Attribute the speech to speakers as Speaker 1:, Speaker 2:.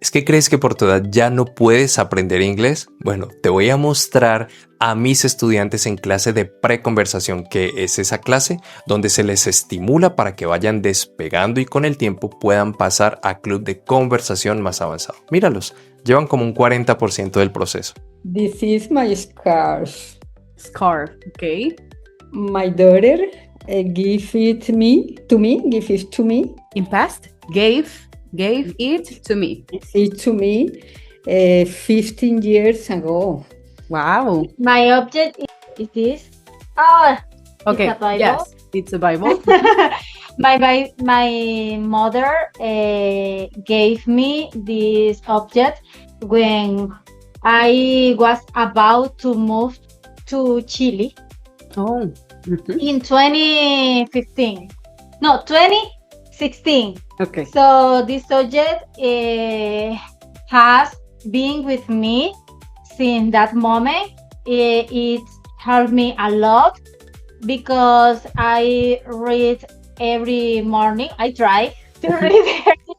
Speaker 1: ¿Es que crees que por tu edad ya no puedes aprender inglés? Bueno, te voy a mostrar a mis estudiantes en clase de preconversación, que es esa clase donde se les estimula para que vayan despegando y con el tiempo puedan pasar a club de conversación más avanzado. Míralos, llevan como un 40% del proceso.
Speaker 2: This is my scarf.
Speaker 3: Scarf, okay.
Speaker 2: My daughter give it to me.
Speaker 3: In past, gave it to me.
Speaker 2: Give it to me 15 years ago.
Speaker 3: Wow.
Speaker 4: My object is this. Oh,
Speaker 3: Okay,
Speaker 4: it's a Bible.
Speaker 3: yes, it's a Bible.
Speaker 4: My mother gave me this object when I was about to move to Chile
Speaker 3: Oh. Mhm.
Speaker 4: in 2015. No, 2016.
Speaker 3: Okay.
Speaker 4: So this subject has been with me since that moment. It helped me a lot because I read every morning. I try to read every